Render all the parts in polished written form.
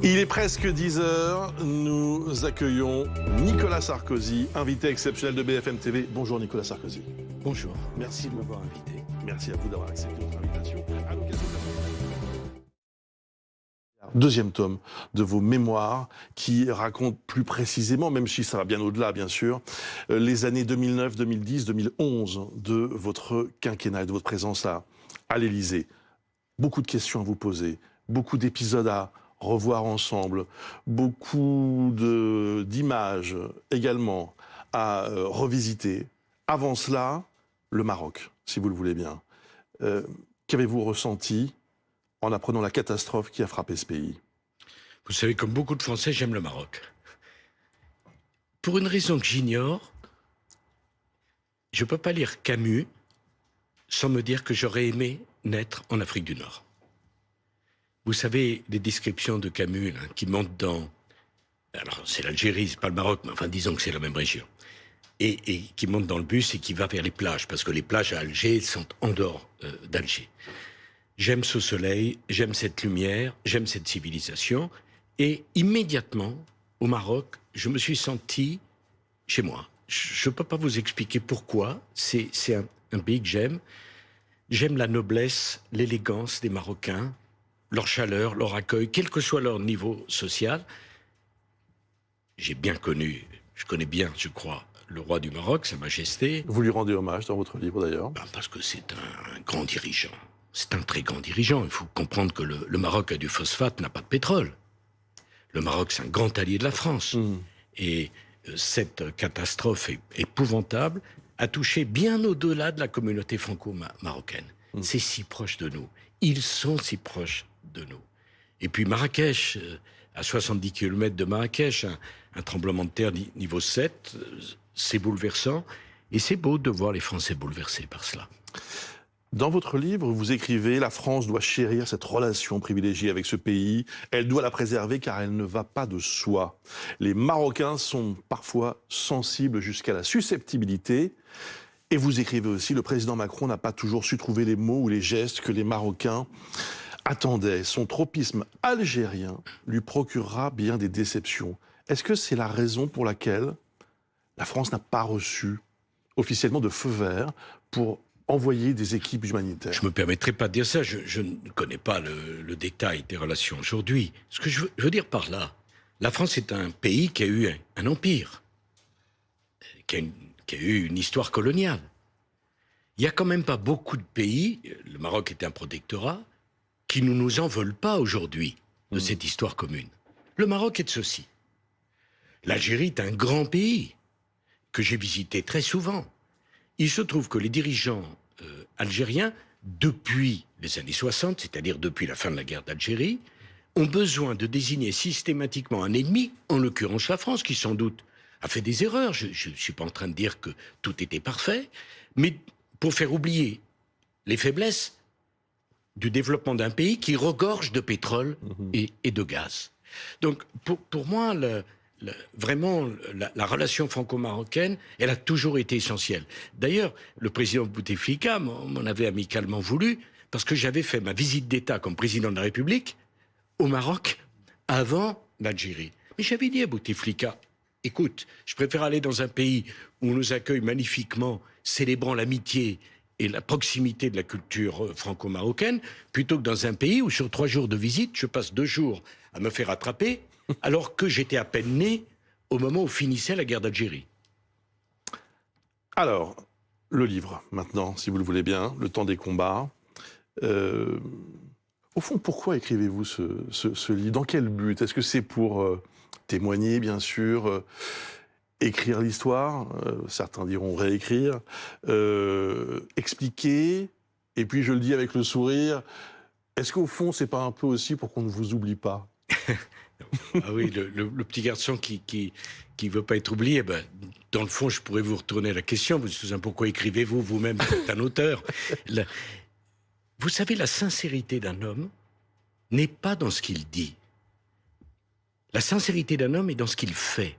Il est presque 10 heures. Nous accueillons Nicolas Sarkozy, invité exceptionnel de BFM TV. Bonjour Nicolas Sarkozy. Bonjour. Merci de m'avoir invité. Merci à vous d'avoir accepté notre invitation. À l'occasion de la deuxième tome de vos mémoires qui raconte plus précisément, même si ça va bien au-delà bien sûr, les années 2009, 2010, 2011 de votre quinquennat et de votre présence à l'Élysée. Beaucoup de questions à vous poser, beaucoup d'épisodes à revoir ensemble, beaucoup d'images également à revisiter. Avant cela, le Maroc, si vous le voulez bien. Qu'avez-vous ressenti en apprenant la catastrophe qui a frappé ce pays? Vous savez, comme beaucoup de Français, j'aime le Maroc. Pour une raison que j'ignore, je ne peux pas lire Camus sans me dire que j'aurais aimé naître en Afrique du Nord. Vous savez, les descriptions de Camus là, qui montent dans... Alors, c'est l'Algérie, c'est pas le Maroc, mais enfin, disons que c'est la même région. Et qui monte dans le bus et qui va vers les plages, parce que les plages à Alger sont en dehors d'Alger. J'aime ce soleil, j'aime cette lumière, j'aime cette civilisation. Et immédiatement, au Maroc, je me suis senti chez moi. Je ne peux pas vous expliquer pourquoi. C'est un pays que j'aime. J'aime la noblesse, l'élégance des Marocains, leur chaleur, leur accueil, quel que soit leur niveau social. J'ai bien connu, je connais bien, je crois, le roi du Maroc, Sa Majesté. Vous lui rendez hommage dans votre livre d'ailleurs. Parce que c'est un grand dirigeant. C'est un très grand dirigeant. Il faut comprendre que le Maroc a du phosphate, n'a pas de pétrole. Le Maroc, c'est un grand allié de la France. Et cette catastrophe épouvantable a touché bien au-delà de la communauté franco-marocaine. C'est si proche de nous. Ils sont si proches de nous. Et puis Marrakech, à 70 km de Marrakech, un tremblement de terre niveau 7, c'est bouleversant. Et c'est beau de voir les Français bouleversés par cela. Dans votre livre, vous écrivez « La France doit chérir cette relation privilégiée avec ce pays. Elle doit la préserver car elle ne va pas de soi. Les Marocains sont parfois sensibles jusqu'à la susceptibilité. » Et vous écrivez aussi « Le président Macron n'a pas toujours su trouver les mots ou les gestes que les Marocains attendaient. Son tropisme algérien lui procurera bien des déceptions. » Est-ce que c'est la raison pour laquelle la France n'a pas reçu officiellement de feu vert pour envoyer des équipes humanitaires? Je ne me permettrai pas de dire ça. Je ne connais pas le détail des relations aujourd'hui. Ce que je veux dire par là, la France est un pays qui a eu un empire, qui a eu une histoire coloniale. Il n'y a quand même pas beaucoup de pays, le Maroc était un protectorat, qui ne nous en veulent pas aujourd'hui de cette histoire commune. Le Maroc est de ceci. L'Algérie est un grand pays que j'ai visité très souvent. Il se trouve que les dirigeants algériens, depuis les années 60, c'est-à-dire depuis la fin de la guerre d'Algérie, ont besoin de désigner systématiquement un ennemi, en l'occurrence la France, qui sans doute a fait des erreurs. Je ne suis pas en train de dire que tout était parfait, mais pour faire oublier les faiblesses du développement d'un pays qui regorge de pétrole et de gaz. Donc pour moi, vraiment, la relation franco-marocaine, elle a toujours été essentielle. D'ailleurs, le président Bouteflika m'en avait amicalement voulu, parce que j'avais fait ma visite d'État comme président de la République au Maroc avant l'Algérie. Mais j'avais dit à Bouteflika, écoute, je préfère aller dans un pays où on nous accueille magnifiquement, célébrant l'amitié et la proximité de la culture franco-marocaine, plutôt que dans un pays où sur 3 jours de visite, je passe 2 jours à me faire attraper, alors que j'étais à peine né au moment où finissait la guerre d'Algérie. Alors, le livre, maintenant, si vous le voulez bien, Le temps des combats. Au fond, pourquoi écrivez-vous ce livre? Dans quel but? Est-ce que c'est pour témoigner, bien sûr, écrire l'histoire, certains diront réécrire, expliquer, et puis je le dis avec le sourire, est-ce qu'au fond, c'est pas un peu aussi pour qu'on ne vous oublie pas? Ah oui, le petit garçon qui veut pas être oublié, ben, dans le fond, je pourrais vous retourner la question, vous dites pourquoi écrivez-vous vous-même, vous êtes un auteur. Vous savez, la sincérité d'un homme n'est pas dans ce qu'il dit. La sincérité d'un homme est dans ce qu'il fait.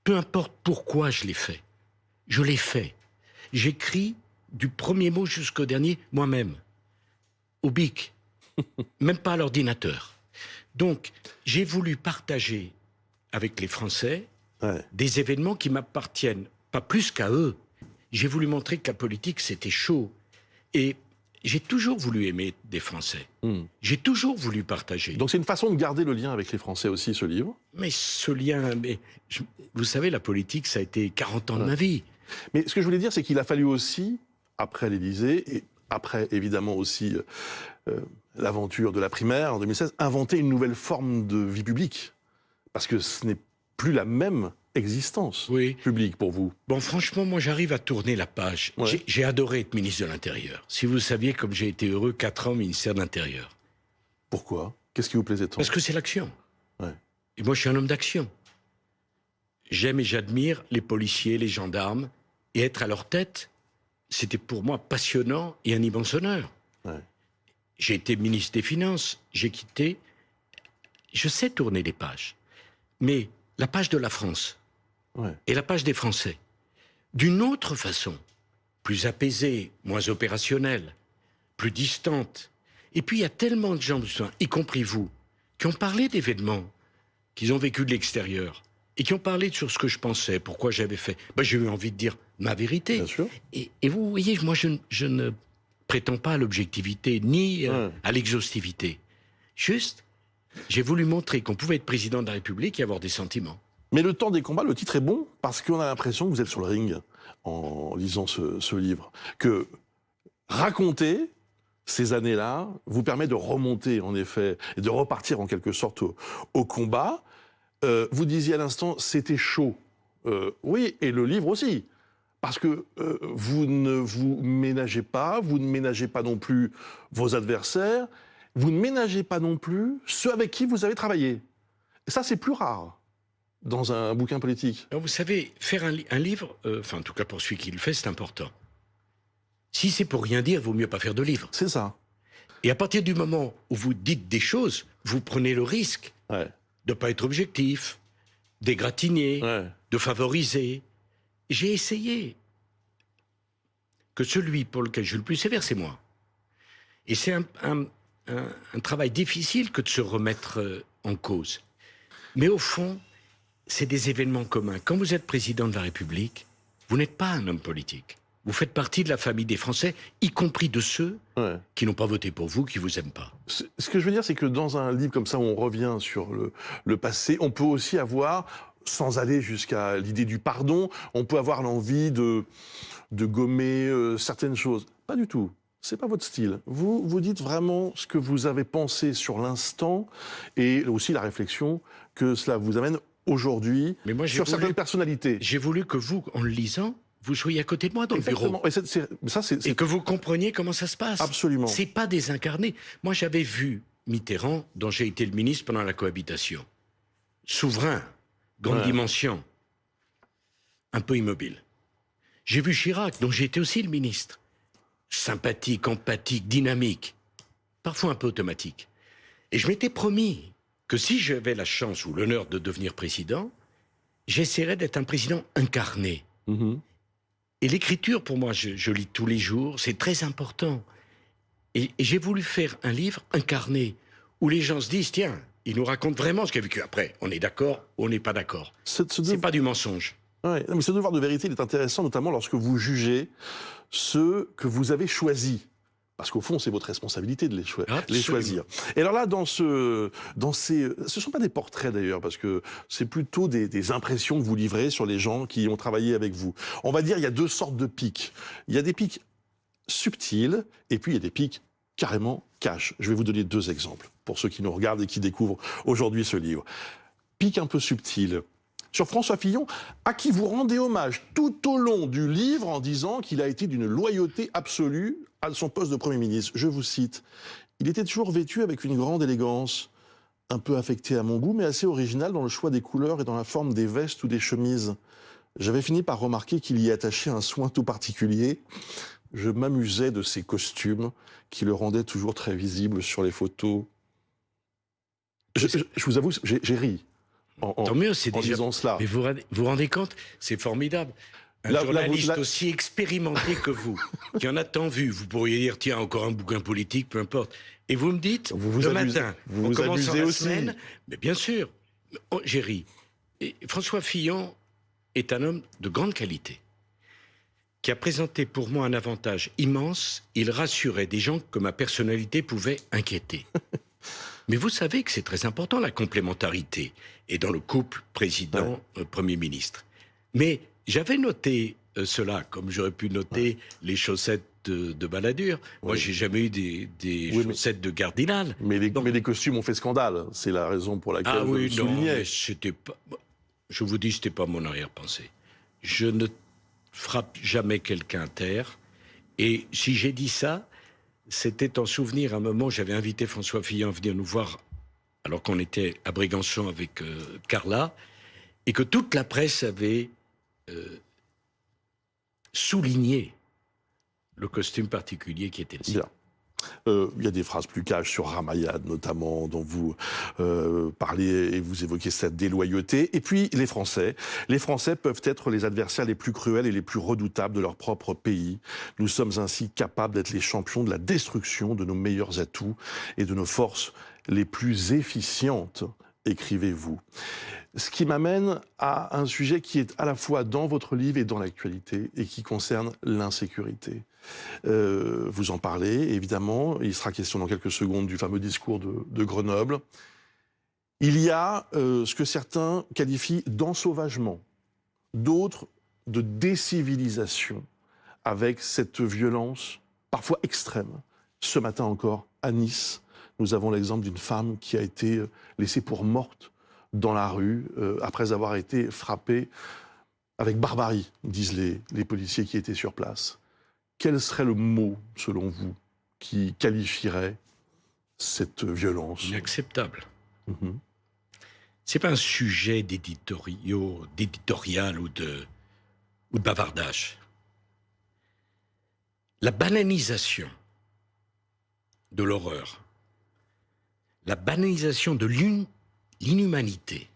Peu importe pourquoi je l'ai fait. Je l'ai fait. J'écris du premier mot jusqu'au dernier moi-même. Au bic. Même pas à l'ordinateur. Donc, j'ai voulu partager avec les Français des événements qui m'appartiennent, pas plus qu'à eux. J'ai voulu montrer que la politique, c'était chaud. Et j'ai toujours voulu aimer des Français. J'ai toujours voulu partager. Donc c'est une façon de garder le lien avec les Français aussi, ce livre. Mais ce lien... vous savez, la politique, ça a été 40 ans de ma vie. Mais ce que je voulais dire, c'est qu'il a fallu aussi, après l'Élysée, et après, évidemment, aussi l'aventure de la primaire en 2016, inventer une nouvelle forme de vie publique. Parce que ce n'est plus la même existence publique pour vous. Bon, franchement, moi, j'arrive à tourner la page. J'ai adoré être ministre de l'Intérieur. Si vous saviez comme j'ai été heureux 4 ans au ministère de l'Intérieur. Pourquoi? Qu'est-ce qui vous plaisait tant? Parce que c'est l'action. Et moi, je suis un homme d'action. J'aime et j'admire les policiers, les gendarmes. Et être à leur tête, c'était pour moi passionnant et un immense honneur. J'ai été ministre des Finances, j'ai quitté. Je sais tourner les pages. Mais la page de la France et la page des Français, d'une autre façon, plus apaisée, moins opérationnelle, plus distante. Et puis il y a tellement de gens, y compris vous, qui ont parlé d'événements qu'ils ont vécu de l'extérieur et qui ont parlé sur ce que je pensais, pourquoi j'avais fait. J'ai eu envie de dire ma vérité. Bien sûr. Et vous voyez, moi je ne prétends pas à l'objectivité ni à l'exhaustivité. Juste, j'ai voulu montrer qu'on pouvait être président de la République et avoir des sentiments. Mais le temps des combats, le titre est bon parce qu'on a l'impression que vous êtes sur le ring en lisant ce livre. Que raconter ces années-là vous permet de remonter, en effet, et de repartir en quelque sorte au combat. Vous disiez à l'instant, c'était chaud. Oui, et le livre aussi. Parce que vous ne vous ménagez pas, vous ne ménagez pas non plus vos adversaires, vous ne ménagez pas non plus ceux avec qui vous avez travaillé. Et ça, c'est plus rare dans un bouquin politique. Alors vous savez, faire un livre, en tout cas pour celui qui le fait, c'est important. Si c'est pour rien dire, il vaut mieux pas faire de livre. C'est ça. Et à partir du moment où vous dites des choses, vous prenez le risque de ne pas être objectif, d'égratigner, de favoriser. J'ai essayé que celui pour lequel je suis le plus sévère, c'est moi. Et c'est un travail difficile que de se remettre en cause. Mais au fond, c'est des événements communs. Quand vous êtes président de la République, vous n'êtes pas un homme politique. Vous faites partie de la famille des Français, y compris de ceux qui n'ont pas voté pour vous, qui vous aiment pas. Ce que je veux dire, c'est que dans un livre comme ça, où on revient sur le passé, on peut aussi avoir, sans aller jusqu'à l'idée du pardon, on peut avoir l'envie de gommer certaines choses. Pas du tout. C'est pas votre style. Vous dites vraiment ce que vous avez pensé sur l'instant et aussi la réflexion que cela vous amène aujourd'hui sur certaines personnalités. J'ai voulu que vous, en le lisant, vous soyez à côté de moi dans le bureau. Et que vous compreniez comment ça se passe. Absolument. C'est pas désincarné. Moi, j'avais vu Mitterrand, dont j'ai été le ministre pendant la cohabitation. Souverain, grande dimension, un peu immobile. J'ai vu Chirac, dont j'ai été aussi le ministre. Sympathique, empathique, dynamique, parfois un peu automatique. Et je m'étais promis que si j'avais la chance ou l'honneur de devenir président, j'essaierais d'être un président incarné. Et l'écriture, pour moi, je lis tous les jours, c'est très important. Et j'ai voulu faire un livre incarné, où les gens se disent, tiens, il nous raconte vraiment ce qu'il a vécu. Après, on est d'accord ou on n'est pas d'accord. C'est pas du mensonge. Mais ce devoir de vérité, il est intéressant, notamment lorsque vous jugez ceux que vous avez choisis. Parce qu'au fond, c'est votre responsabilité de les choisir. Et alors là, ce sont pas des portraits d'ailleurs, parce que c'est plutôt des impressions que vous livrez sur les gens qui ont travaillé avec vous. On va dire, il y a deux sortes de pics. Il y a des pics subtils, et puis il y a des pics carrément cash. Je vais vous donner 2 exemples, pour ceux qui nous regardent et qui découvrent aujourd'hui ce livre. Pic un peu subtil. Sur François Fillon, à qui vous rendez hommage tout au long du livre en disant qu'il a été d'une loyauté absolue à son poste de Premier ministre. Je vous cite, « Il était toujours vêtu avec une grande élégance, un peu affectée à mon goût, mais assez originale dans le choix des couleurs et dans la forme des vestes ou des chemises. J'avais fini par remarquer qu'il y attachait un soin tout particulier. Je m'amusais de ses costumes qui le rendaient toujours très visible sur les photos. » Je vous avoue, j'ai ri. Tant mieux, c'est déjà... Cela. Mais vous vous rendez compte, c'est formidable. Un journaliste aussi expérimenté que vous, qui en a tant vu, vous pourriez dire, tiens, encore un bouquin politique, peu importe. Et vous me dites, le matin, en commençant la semaine, mais bien sûr, j'ai ri. Et François Fillon est un homme de grande qualité, qui a présenté pour moi un avantage immense. Il rassurait des gens que ma personnalité pouvait inquiéter. Mais vous savez que c'est très important, la complémentarité, et dans le couple président-premier ministre. Mais j'avais noté cela, comme j'aurais pu noter les chaussettes de baladure. Moi, j'ai jamais eu des chaussettes de cardinal. Mais les costumes ont fait scandale. C'est la raison pour laquelle je le soulignais. C'était pas... Je vous dis, c'était pas mon arrière-pensée. Je ne frappe jamais quelqu'un à terre. Et si j'ai dit ça, c'était en souvenir à un moment, j'avais invité François Fillon à venir nous voir, alors qu'on était à Brégançon avec Carla, et que toute la presse avait souligné le costume particulier qui était le sien. Il y a des phrases plus cash sur Ramayad, notamment, dont vous parlez et vous évoquez cette déloyauté. Et puis, les Français. Les Français peuvent être les adversaires les plus cruels et les plus redoutables de leur propre pays. Nous sommes ainsi capables d'être les champions de la destruction de nos meilleurs atouts et de nos forces les plus efficientes, écrivez-vous. Ce qui m'amène à un sujet qui est à la fois dans votre livre et dans l'actualité et qui concerne l'insécurité. Vous en parlez, évidemment. Il sera question dans quelques secondes du fameux discours de Grenoble. Il y a ce que certains qualifient d'ensauvagement, d'autres de décivilisation, avec cette violence parfois extrême. Ce matin encore, à Nice, nous avons l'exemple d'une femme qui a été laissée pour morte dans la rue, après avoir été frappée avec barbarie, disent les policiers qui étaient sur place. Quel serait le mot, selon vous, qui qualifierait cette violence? Inacceptable. C'est pas un sujet d'éditorial ou de bavardage. La banalisation de l'horreur, la banalisation de l'inhumanité,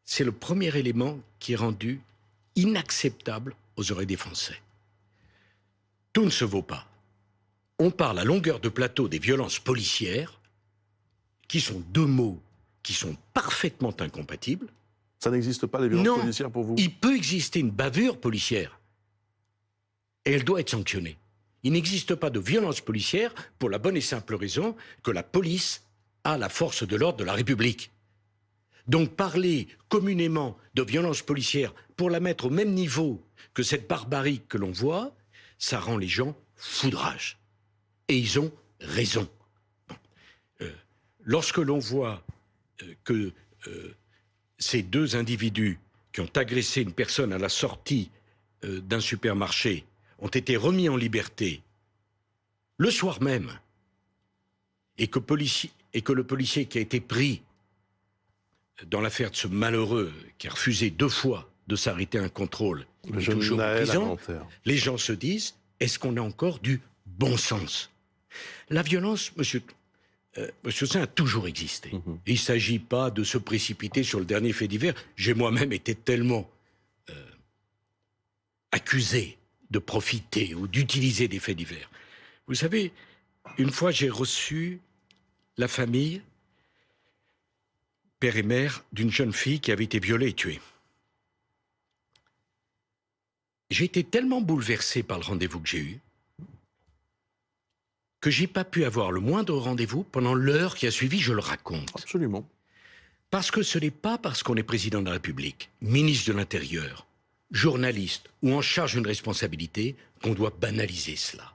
c'est le premier élément qui est rendu inacceptable aux oreilles des Français. Tout ne se vaut pas. On parle à longueur de plateau des violences policières, qui sont deux mots qui sont parfaitement incompatibles. Ça n'existe pas, les violences policières, pour vous? Il peut exister une bavure policière, et elle doit être sanctionnée. Il n'existe pas de violence policière pour la bonne et simple raison que la police a la force de l'ordre de la République. Donc parler communément de violence policière pour la mettre au même niveau que cette barbarie que l'on voit, ça rend les gens foudrages. Et ils ont raison. Lorsque l'on voit que ces deux individus qui ont agressé une personne à la sortie d'un supermarché ont été remis en liberté le soir même, et que le policier qui a été pris dans l'affaire de ce malheureux qui a refusé 2 fois de s'arrêter à un contrôle, est toujours en prison, les gens se disent, est-ce qu'on a encore du bon sens? La violence, monsieur Saint, a toujours existé. Il ne s'agit pas de se précipiter sur le dernier fait divers. J'ai moi-même été tellement accusé de profiter ou d'utiliser des faits divers. Vous savez, une fois j'ai reçu la famille, père et mère, d'une jeune fille qui avait été violée et tuée. J'ai été tellement bouleversé par le rendez-vous que j'ai eu que j'ai pas pu avoir le moindre rendez-vous pendant l'heure qui a suivi, je le raconte. Absolument. Parce que ce n'est pas parce qu'on est président de la République, ministre de l'Intérieur, journaliste ou en charge d'une responsabilité qu'on doit banaliser cela.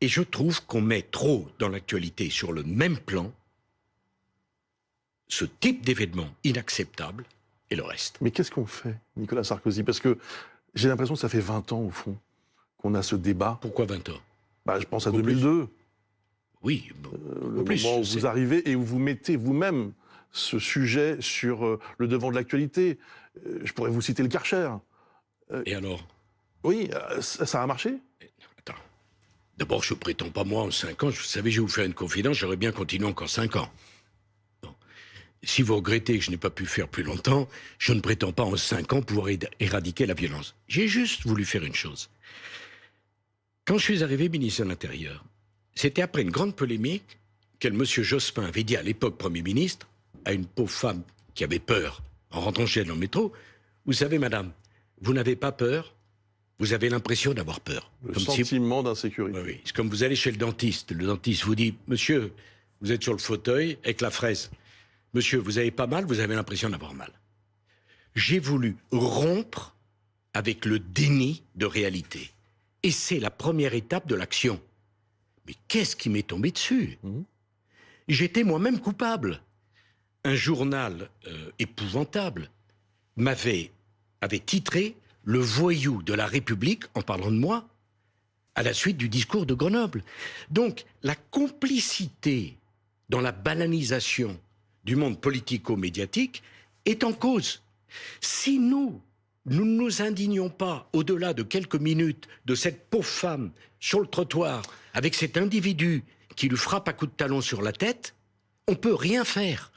Et je trouve qu'on met trop dans l'actualité sur le même plan ce type d'événement inacceptable et le reste. Mais qu'est-ce qu'on fait, Nicolas Sarkozy? Parce que j'ai l'impression que ça fait 20 ans, au fond, qu'on a ce débat. Pourquoi 20 ans? Je pense à 2002. Oui, le moment où vous arrivez et où vous mettez vous-même ce sujet sur le devant de l'actualité. Je pourrais vous citer le Karcher. Et alors? Oui, ça a marché? Attends. D'abord, je prétends pas moi en 5 ans. Vous savez, je vais vous faire une confidence, j'aurais bien continué encore 5 ans. Bon. si vous regrettez que je n'ai pas pu faire plus longtemps, je ne prétends pas en 5 ans pouvoir éradiquer la violence. J'ai juste voulu faire une chose. Quand je suis arrivé ministre de l'Intérieur, c'était après une grande polémique quel M. Jospin avait dit à l'époque Premier ministre à une pauvre femme qui avait peur en rentrant chez elle dans le métro, « Vous savez, madame, vous n'avez pas peur, vous avez l'impression d'avoir peur. » Le sentiment d'insécurité. Oui, oui. C'est comme vous allez chez le dentiste vous dit « Monsieur, vous êtes sur le fauteuil avec la fraise. Monsieur, vous avez pas mal, vous avez l'impression d'avoir mal. » J'ai voulu rompre avec le déni de réalité. Et c'est la première étape de l'action. Mais qu'est-ce qui m'est tombé dessus ? J'étais moi-même coupable. Un journal épouvantable avait titré « Le voyou de la République » en parlant de moi, à la suite du discours de Grenoble. Donc, la complicité dans la banalisation du monde politico-médiatique est en cause. Si nous ne nous indignons pas, au-delà de quelques minutes, de cette pauvre femme sur le trottoir, avec cet individu qui lui frappe à coups de talon sur la tête, on ne peut rien faire.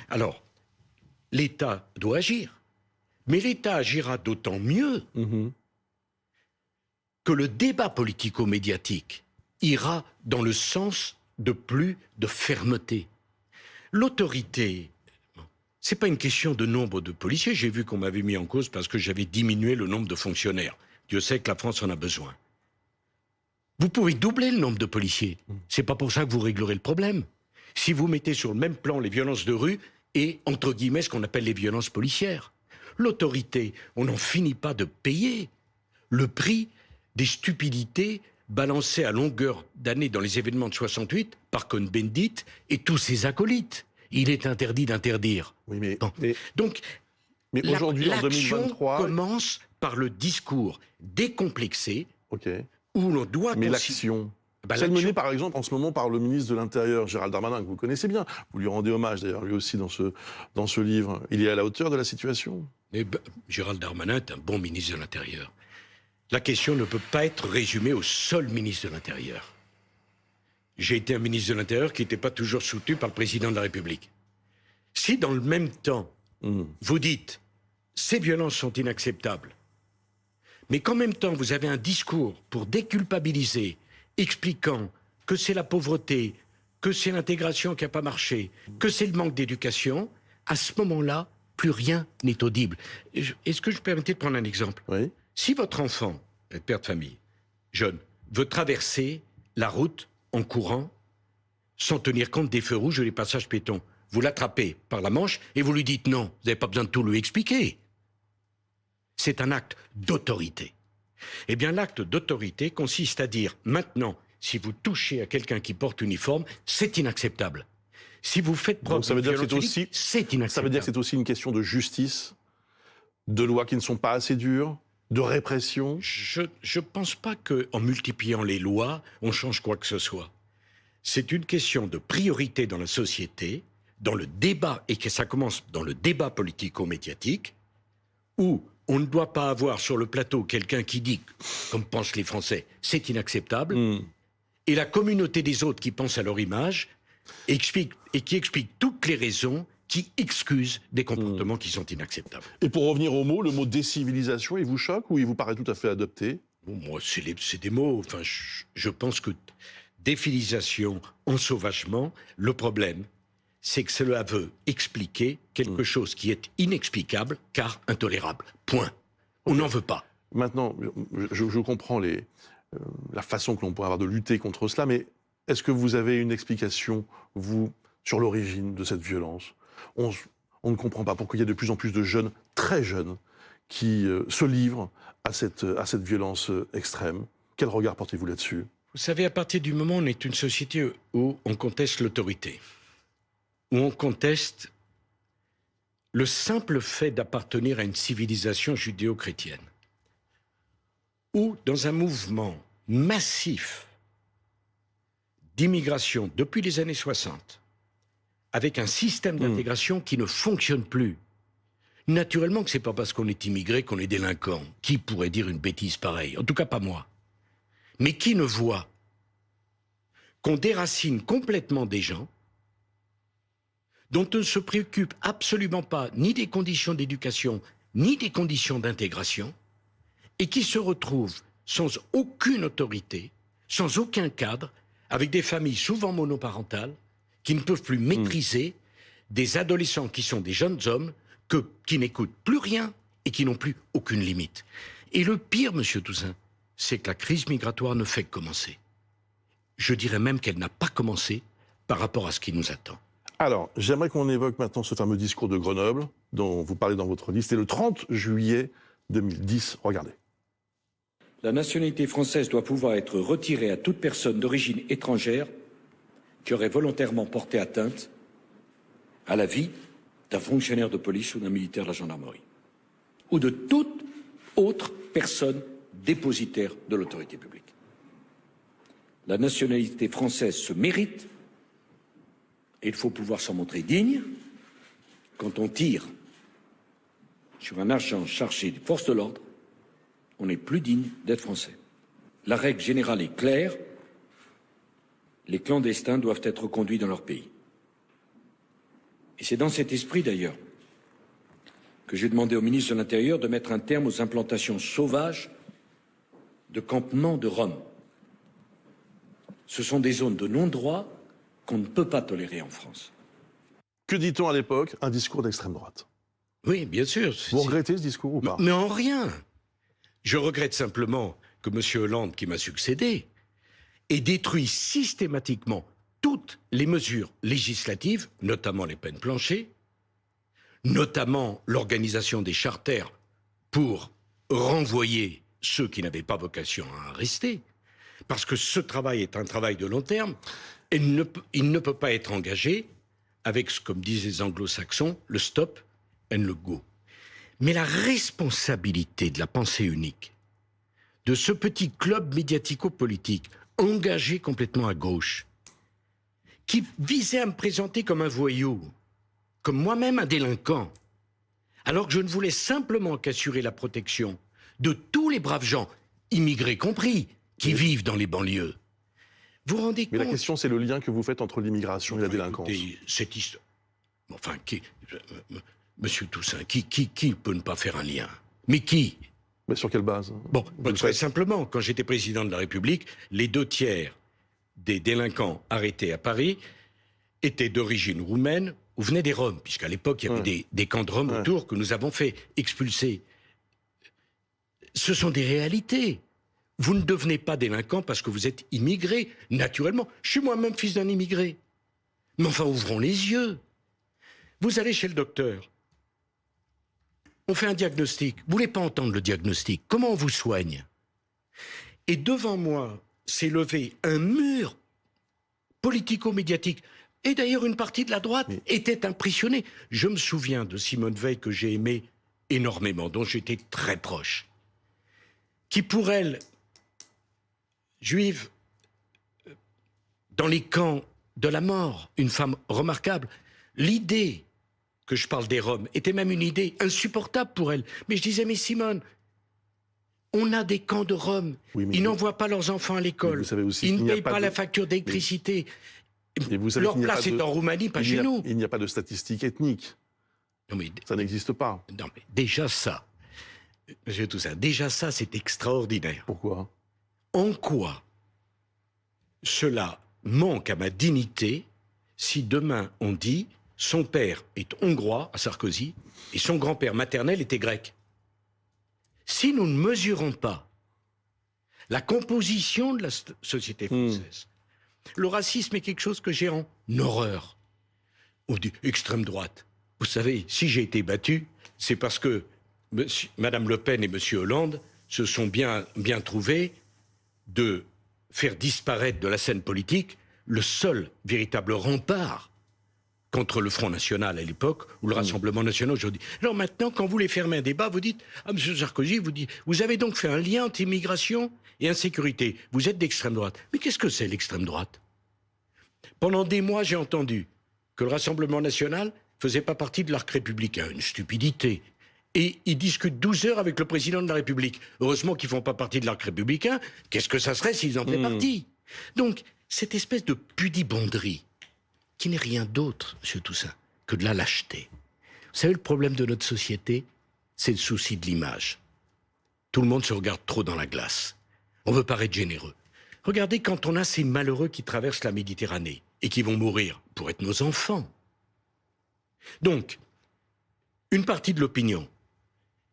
Alors, l'État doit agir. Mais l'État agira d'autant mieux que le débat politico-médiatique ira dans le sens de plus de fermeté. L'autorité, c'est pas une question de nombre de policiers. J'ai vu qu'on m'avait mis en cause parce que j'avais diminué le nombre de fonctionnaires. Dieu sait que la France en a besoin. Vous pouvez doubler le nombre de policiers. C'est pas pour ça que vous réglerez le problème. Si vous mettez sur le même plan les violences de rue et, entre guillemets, ce qu'on appelle les violences policières. L'autorité, on n'en finit pas de payer le prix des stupidités balancées à longueur d'année dans les événements de 68 par Cohn-Bendit et tous ses acolytes. Il est interdit d'interdire. Oui, mais, bon. Donc, mais aujourd'hui, en 2023... commence par le discours décomplexé où l'on doit... Mais l'action... Celle menée, par exemple, en ce moment par le ministre de l'Intérieur, Gérald Darmanin, que vous connaissez bien. Vous lui rendez hommage, d'ailleurs, lui aussi, dans ce livre. Il est à la hauteur de la situation. Gérald Darmanin est un bon ministre de l'Intérieur. La question ne peut pas être résumée au seul ministre de l'Intérieur. J'ai été un ministre de l'Intérieur qui n'était pas toujours soutenu par le président de la République. Si, dans le même temps, vous dites « ces violences sont inacceptables », mais qu'en même temps, vous avez un discours pour déculpabiliser, expliquant que c'est la pauvreté, que c'est l'intégration qui n'a pas marché, que c'est le manque d'éducation, à ce moment-là, plus rien n'est audible. Est-ce que je me permettais de prendre un exemple ? Oui. Si votre enfant, père de famille, jeune, veut traverser la route en courant, sans tenir compte des feux rouges ou des passages piétons, vous l'attrapez par la manche et vous lui dites non, vous n'avez pas besoin de tout lui expliquer. C'est un acte d'autorité. Eh bien, l'acte d'autorité consiste à dire, maintenant, si vous touchez à quelqu'un qui porte uniforme, c'est inacceptable. Si vous faites preuve de violence physique, c'est inacceptable. Ça veut dire que c'est aussi une question de justice, de lois qui ne sont pas assez dures, de répression. Je ne pense pas qu'en multipliant les lois, on change quoi que ce soit. C'est une question de priorité dans la société, dans le débat, et que ça commence dans le débat politico-médiatique, où on ne doit pas avoir sur le plateau quelqu'un qui dit, comme pensent les Français, c'est inacceptable, et la communauté des autres qui pensent à leur image, et qui explique toutes les raisons qui excusent des comportements qui sont inacceptables. Et pour revenir au mot, le mot décivilisation, il vous choque ou il vous paraît tout à fait adopté ? Bon, moi, c'est des mots, enfin, je pense que décivilisation, ensauvagement, le problème, c'est que cela veut expliquer quelque chose qui est inexplicable, car intolérable. Point. On n'en veut pas. Maintenant, je comprends la façon que l'on pourrait avoir de lutter contre cela, mais est-ce que vous avez une explication, vous, sur l'origine de cette violence ? On ne comprend pas pourquoi il y a de plus en plus de jeunes, très jeunes, qui se livrent à cette violence extrême. Quel regard portez-vous là-dessus ? Vous savez, à partir du moment où on est une société où on conteste l'autorité, où on conteste le simple fait d'appartenir à une civilisation judéo-chrétienne, ou dans un mouvement massif d'immigration depuis les années 60, avec un système d'intégration qui ne fonctionne plus. Naturellement que c'est pas parce qu'on est immigré qu'on est délinquant. Qui pourrait dire une bêtise pareille ? En tout cas pas moi. Mais qui ne voit qu'on déracine complètement des gens dont on ne se préoccupe absolument pas ni des conditions d'éducation, ni des conditions d'intégration, et qui se retrouvent sans aucune autorité, sans aucun cadre, avec des familles souvent monoparentales, qui ne peuvent plus maîtriser des adolescents qui sont des jeunes hommes, qui n'écoutent plus rien et qui n'ont plus aucune limite. Et le pire, monsieur Toussaint, c'est que la crise migratoire ne fait que commencer. Je dirais même qu'elle n'a pas commencé par rapport à ce qui nous attend. Alors, j'aimerais qu'on évoque maintenant ce fameux discours de Grenoble, dont vous parlez dans votre livre. C'était le 30 juillet 2010. Regardez. La nationalité française doit pouvoir être retirée à toute personne d'origine étrangère qui aurait volontairement porté atteinte à la vie d'un fonctionnaire de police ou d'un militaire de la gendarmerie, ou de toute autre personne dépositaire de l'autorité publique. La nationalité française se mérite et il faut pouvoir s'en montrer digne. Quand on tire sur un agent chargé des forces de l'ordre, on n'est plus digne d'être français. La règle générale est claire, les clandestins doivent être conduits dans leur pays. Et c'est dans cet esprit d'ailleurs que j'ai demandé au ministre de l'Intérieur de mettre un terme aux implantations sauvages de campements de Roms. Ce sont des zones de non-droit qu'on ne peut pas tolérer en France. Que dit-on à l'époque? Un discours d'extrême droite. Oui, bien sûr. Vous regrettez ce discours ou pas? Mais en rien. Je regrette simplement que M. Hollande, qui m'a succédé, ait détruit systématiquement toutes les mesures législatives, notamment les peines planchées, notamment l'organisation des charters pour renvoyer ceux qui n'avaient pas vocation à rester, parce que ce travail est un travail de long terme, et il ne peut pas être engagé avec, comme disent les anglo-saxons, le stop and le go. Mais la responsabilité de la pensée unique, de ce petit club médiatico-politique engagé complètement à gauche, qui visait à me présenter comme un voyou, comme moi-même un délinquant, alors que je ne voulais simplement qu'assurer la protection de tous les braves gens, immigrés compris, qui vivent dans les banlieues. Vous vous rendez compte? Mais la question, c'est le lien que vous faites entre l'immigration et la délinquance. Écoutez, cette histoire... Enfin, Monsieur Toussaint, qui peut ne pas faire un lien? Mais qui? Mais sur quelle base? Bon, très simplement, quand j'étais président de la République, les 2/3 des délinquants arrêtés à Paris étaient d'origine roumaine ou venaient des Roms, puisqu'à l'époque, il y avait des camps de Roms autour que nous avons fait expulser. Ce sont des réalités. Vous ne devenez pas délinquant parce que vous êtes immigré, naturellement. Je suis moi-même fils d'un immigré. Mais enfin, ouvrons les yeux. Vous allez chez le docteur. On fait un diagnostic. Vous ne voulez pas entendre le diagnostic. Comment on vous soigne? Et devant moi s'est levé un mur politico-médiatique. Et d'ailleurs, une partie de la droite était impressionnée. Je me souviens de Simone Veil, que j'ai aimée énormément, dont j'étais très proche, qui pour elle, juive, dans les camps de la mort, une femme remarquable, l'idée que je parle des Roms était même une idée insupportable pour elle. Mais je disais, mais Simone, on a des camps de Roms, ils n'envoient pas leurs enfants à l'école, ils ne payent pas la facture d'électricité. Leur place est en Roumanie, pas chez nous. Il n'y a pas de statistiques ethniques. Non, mais, ça n'existe pas. Non, mais déjà ça, monsieur Toussaint, déjà ça, c'est extraordinaire. Pourquoi? En quoi cela manque à ma dignité si demain on dit son père est hongrois, à Sarkozy, et son grand-père maternel était grec? Si nous ne mesurons pas la composition de la société française, le racisme est quelque chose que j'ai en horreur. On dit extrême droite. Vous savez, si j'ai été battu, c'est parce que Madame Le Pen et Monsieur Hollande se sont bien trouvés de faire disparaître de la scène politique le seul véritable rempart contre le Front National à l'époque, ou le Rassemblement National aujourd'hui. Alors maintenant, quand vous voulez fermer un débat, vous dites, ah, M. Sarkozy, vous avez donc fait un lien entre immigration et insécurité. Vous êtes d'extrême droite. Mais qu'est-ce que c'est l'extrême droite? Pendant des mois, j'ai entendu que le Rassemblement National faisait pas partie de l'arc républicain. Une stupidité. Et ils discutent 12 heures avec le président de la République. Heureusement qu'ils font pas partie de l'arc républicain. Qu'est-ce que ça serait s'ils en faisaient partie? Donc, cette espèce de pudibonderie, qui n'est rien d'autre, M. Toussaint, que de la lâcheté. Vous savez, le problème de notre société, c'est le souci de l'image. Tout le monde se regarde trop dans la glace. On veut paraître généreux. Regardez quand on a ces malheureux qui traversent la Méditerranée et qui vont mourir pour être nos enfants. Donc, une partie de l'opinion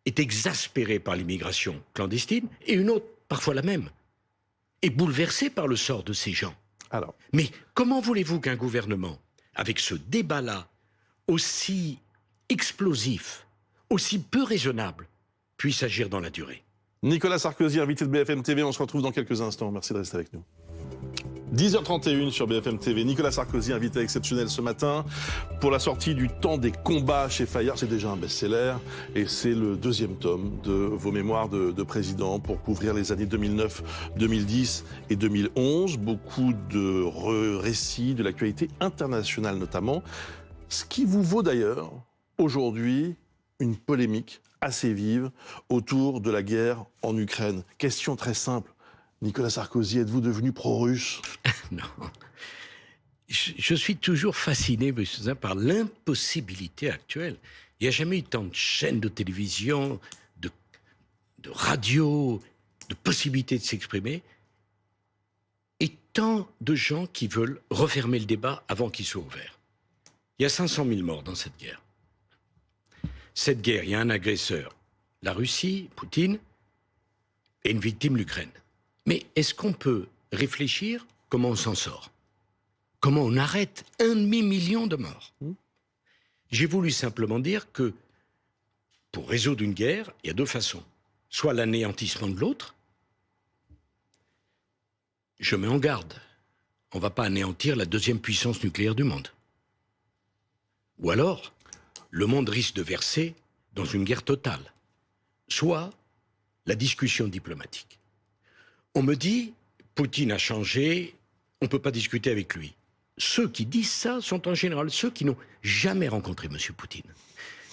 est exaspérée par l'immigration clandestine et une autre, parfois la même, est bouleversée par le sort de ces gens. Alors, Mais comment voulez-vous qu'un gouvernement, avec ce débat-là, aussi explosif, aussi peu raisonnable, puisse agir dans la durée? Nicolas Sarkozy, invité de BFM TV, on se retrouve dans quelques instants. Merci de rester avec nous. 10h31 sur BFM TV. Nicolas Sarkozy, invité exceptionnel ce matin pour la sortie du Temps des combats chez Fayard. C'est déjà un best-seller et c'est le 2e tome de vos mémoires de président pour couvrir les années 2009, 2010 et 2011. Beaucoup de récits de l'actualité internationale notamment. Ce qui vous vaut d'ailleurs aujourd'hui une polémique assez vive autour de la guerre en Ukraine. Question très simple. Nicolas Sarkozy, êtes-vous devenu pro-russe? Non. Je suis toujours fasciné, M. Zin, par l'impossibilité actuelle. Il n'y a jamais eu tant de chaînes de télévision, de radio, de possibilités de s'exprimer, et tant de gens qui veulent refermer le débat avant qu'il soit ouvert. Il y a 500 000 morts dans cette guerre. Cette guerre, il y a un agresseur, la Russie, Poutine, et une victime, l'Ukraine. Mais est-ce qu'on peut réfléchir comment on s'en sort? Comment on arrête 1,5 million de morts? J'ai voulu simplement dire que pour résoudre une guerre, il y a 2 façons. Soit l'anéantissement de l'autre. Je mets en garde. On ne va pas anéantir la 2e puissance nucléaire du monde. Ou alors, le monde risque de verser dans une guerre totale. Soit la discussion diplomatique. On me dit, Poutine a changé, on ne peut pas discuter avec lui. Ceux qui disent ça sont en général ceux qui n'ont jamais rencontré M. Poutine.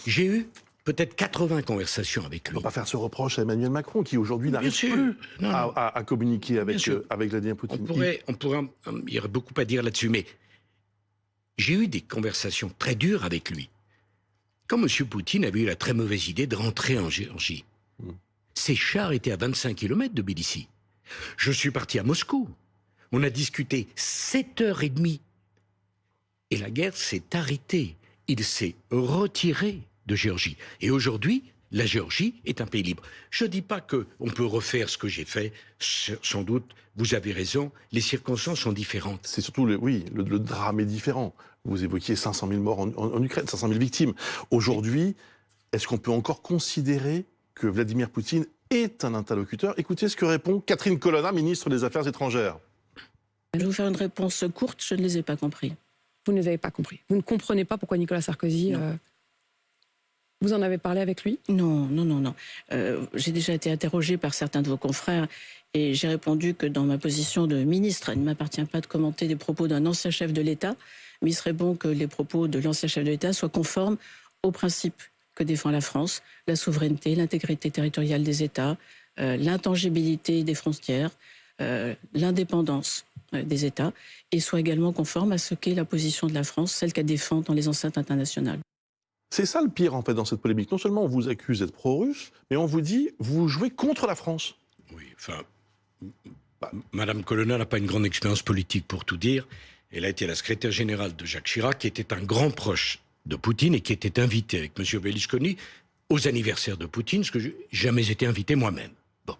J'ai eu peut-être 80 conversations avec lui. On ne peut pas faire ce reproche à Emmanuel Macron, qui aujourd'hui n'arrive plus à communiquer avec Vladimir Poutine. Il y aurait beaucoup à dire là-dessus, mais j'ai eu des conversations très dures avec lui. Quand M. Poutine avait eu la très mauvaise idée de rentrer en Géorgie, ses chars étaient à 25 km de Tbilissi. Je suis parti à Moscou. On a discuté 7h30. Et la guerre s'est arrêtée. Il s'est retiré de Géorgie. Et aujourd'hui, la Géorgie est un pays libre. Je ne dis pas qu'on peut refaire ce que j'ai fait. Sans doute, vous avez raison, les circonstances sont différentes. C'est surtout, le drame est différent. Vous évoquiez 500 000 morts en Ukraine, 500 000 victimes. Aujourd'hui, est-ce qu'on peut encore considérer que Vladimir Poutine est un interlocuteur? Écoutez ce que répond Catherine Colonna, ministre des Affaires étrangères. Je vais vous faire une réponse courte, je ne les ai pas compris. Vous ne les avez pas compris. Vous ne comprenez pas pourquoi Nicolas Sarkozy... Vous en avez parlé avec lui? Non. J'ai déjà été interrogée par certains de vos confrères et j'ai répondu que dans ma position de ministre, il ne m'appartient pas de commenter des propos d'un ancien chef de l'État, mais il serait bon que les propos de l'ancien chef de l'État soient conformes aux principes que défend la France, la souveraineté, l'intégrité territoriale des États, l'intangibilité des frontières, l'indépendance des États, et soient également conformes à ce qu'est la position de la France, celle qu'elle défend dans les enceintes internationales. C'est ça le pire, en fait, dans cette polémique. Non seulement on vous accuse d'être pro-russe, mais on vous dit, vous jouez contre la France. Oui, enfin... Madame Colonna n'a pas une grande expérience politique, pour tout dire. Elle a été la secrétaire générale de Jacques Chirac, qui était un grand proche de Poutine et qui était invité avec M. Berlusconi aux anniversaires de Poutine, ce que je n'ai jamais été invité moi-même. Bon.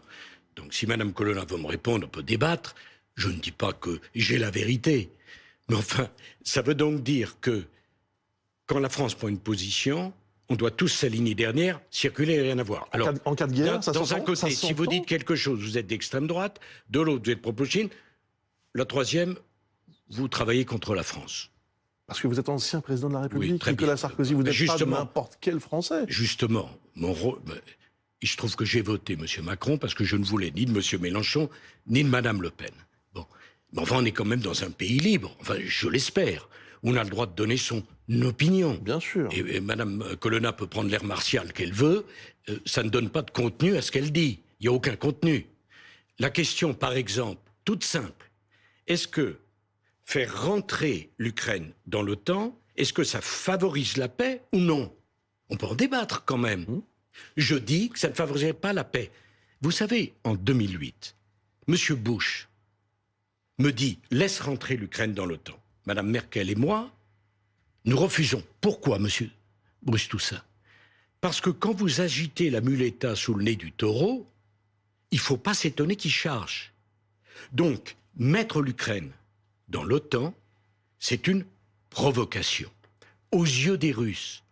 Donc si Madame Colonna veut me répondre, on peut débattre. Je ne dis pas que j'ai la vérité. Mais enfin, ça veut donc dire que quand la France prend une position, on doit tous s'aligner derrière, circuler et rien à voir. Alors, en cas de guerre, dans un côté, si vous dites quelque chose, vous êtes d'extrême droite, de l'autre, vous êtes pro-Poutine, la troisième, vous travaillez contre la France. Parce que vous êtes ancien président de la République, oui, Nicolas bien. Sarkozy, vous n'êtes pas n'importe quel Français. Justement, mon rôle... Il se trouve que j'ai voté M. Macron parce que je ne voulais ni de M. Mélenchon, ni de Mme Le Pen. Bon. Mais enfin, on est quand même dans un pays libre, enfin, je l'espère. On a le droit de donner son opinion. Bien sûr. Et Mme Colonna peut prendre l'air martial qu'elle veut, ça ne donne pas de contenu à ce qu'elle dit. Il n'y a aucun contenu. La question, par exemple, toute simple, est-ce que faire rentrer l'Ukraine dans l'OTAN Est-ce que ça favorise la paix ou non? On peut en débattre quand même. Je dis que ça ne favoriserait pas la paix. Vous savez, en 2008, M. Bush me dit « laisse rentrer l'Ukraine dans l'OTAN ». Mme Merkel et moi, nous refusons. Pourquoi, M. Bruce Toussaint? Parce que quand vous agitez la muleta sous le nez du taureau, il ne faut pas s'étonner qu'il charge. Donc, mettre l'Ukraine dans l'OTAN, c'est une provocation. Aux yeux des Russes,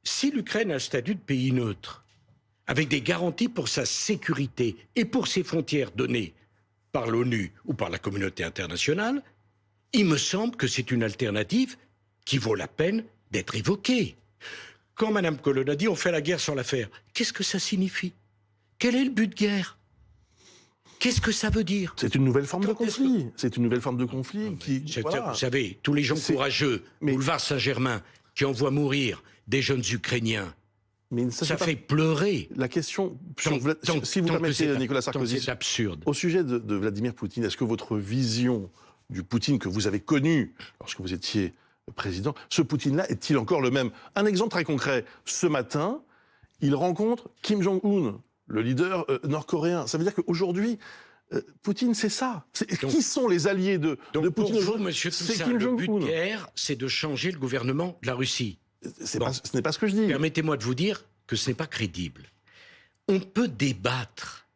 si l'Ukraine a le statut de pays neutre, avec des garanties pour sa sécurité et pour ses frontières données par l'ONU ou par la communauté internationale, il me semble que c'est une alternative qui vaut la peine d'être évoquée. Quand Mme Colonna dit « on fait la guerre sans la faire », qu'est-ce que ça signifie? Quel est le but de guerre? Qu'est-ce que ça veut dire? C'est une nouvelle forme de conflit. C'est une nouvelle forme de conflit qui... Voilà. Vous savez, tous les gens courageux, boulevard Saint-Germain, qui envoient mourir des jeunes Ukrainiens, mais ça fait pleurer. La question, si vous permettez, Nicolas Sarkozy, c'est absurde. Au sujet de Vladimir Poutine, est-ce que votre vision du Poutine que vous avez connu lorsque vous étiez président, ce Poutine-là est-il encore le même? Un exemple très concret. Ce matin, il rencontre Kim Jong-un, le leader nord-coréen. Ça veut dire qu'aujourd'hui, Poutine, c'est ça. Qui sont les alliés de Poutine? Pour vous, monsieur Toussaint, le but de guerre, c'est de changer le gouvernement de la Russie. Ce n'est pas ce que je dis. Permettez-moi de vous dire que ce n'est pas crédible. On peut débattre